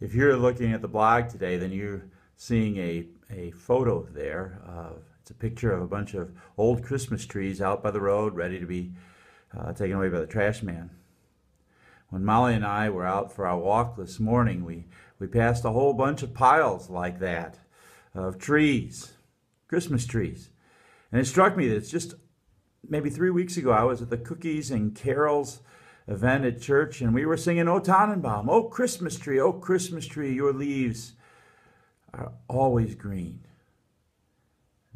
If you're looking at the blog today, then you're seeing a photo there. It's a picture of a bunch of old Christmas trees out by the road, ready to be taken away by the trash man. When Molly and I were out for our walk this morning, we passed a whole bunch of piles like that of trees, Christmas trees. And it struck me that it's just maybe 3 weeks ago I was at the Cookies and Carols event at church, and we were singing O Tannenbaum, O Christmas tree, your leaves are always green.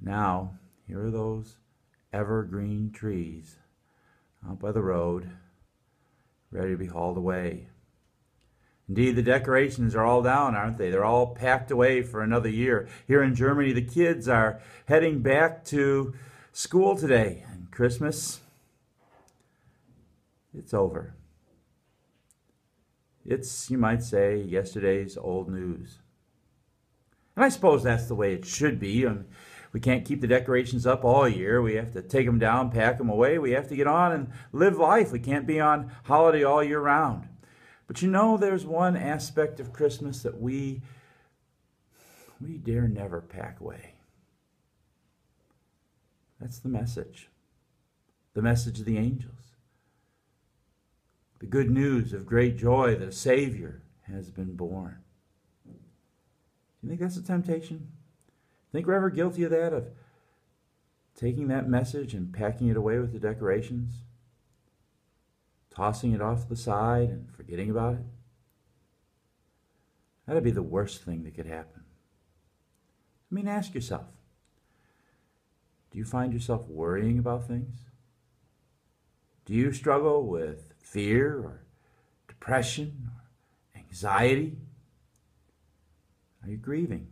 Now, here are those evergreen trees out by the road, ready to be hauled away. Indeed, the decorations are all down, aren't they? They're all packed away for another year. Here in Germany, the kids are heading back to school today, and Christmas, it's over. It's, you might say, yesterday's old news. And I suppose that's the way it should be. We can't keep the decorations up all year. We have to take them down, pack them away. We have to get on and live life. We can't be on holiday all year round. But you know, there's one aspect of Christmas that we dare never pack away. That's the message of the angels. The good news of great joy that a Savior has been born. Do you think that's a temptation? Think we're ever guilty of that, of taking that message and packing it away with the decorations? Tossing it off to the side and forgetting about it? That'd be the worst thing that could happen. I mean, ask yourself, do you find yourself worrying about things? Do you struggle with fear or depression or anxiety? Are you grieving?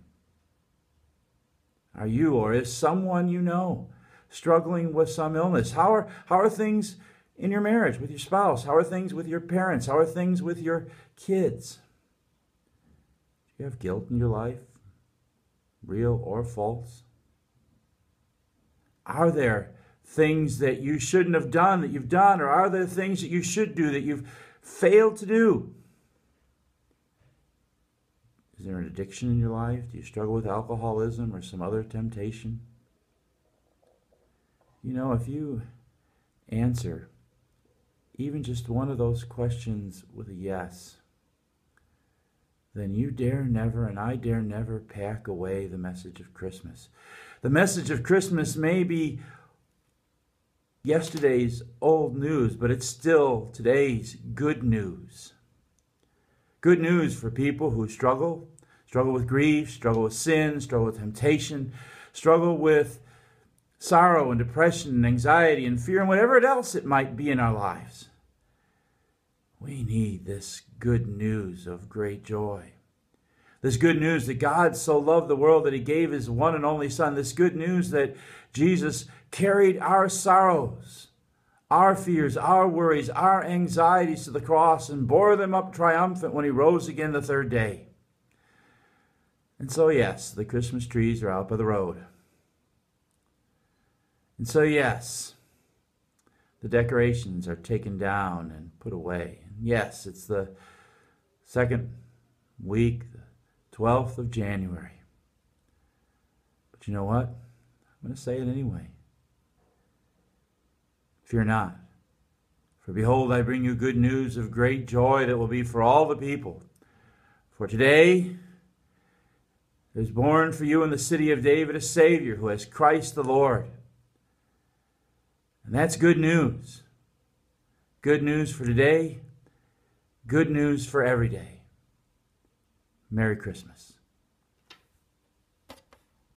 Are you or is someone you know struggling with some illness? How are things in your marriage with your spouse? How are things with your parents? How are things with your kids? Do you have guilt in your life, real or false? Are there things that you shouldn't have done that you've done, or are there things that you should do that you've failed to do? Is there an addiction in your life? Do you struggle with alcoholism or some other temptation? You know, if you answer even just one of those questions with a yes, then you dare never, and I dare never, pack away the message of Christmas. The message of Christmas may be yesterday's old news, but it's still today's good news. Good news for people who struggle with grief, struggle with sin, struggle with temptation, struggle with sorrow and depression and anxiety and fear and whatever else it might be in our lives. We need this good news of great joy. This good news that God so loved the world that he gave his one and only Son. This good news that Jesus carried our sorrows, our fears, our worries, our anxieties to the cross and bore them up triumphant when he rose again the third day. And so, yes, the Christmas trees are out by the road. And so, yes, the decorations are taken down and put away. And yes, it's the second week, the 12th of January. But you know what? I'm going to say it anyway. Fear not, for behold, I bring you good news of great joy that will be for all the people. For today there's born for you in the city of David a Savior who has Christ the Lord. And that's good news. Good news for today. Good news for every day. Merry Christmas.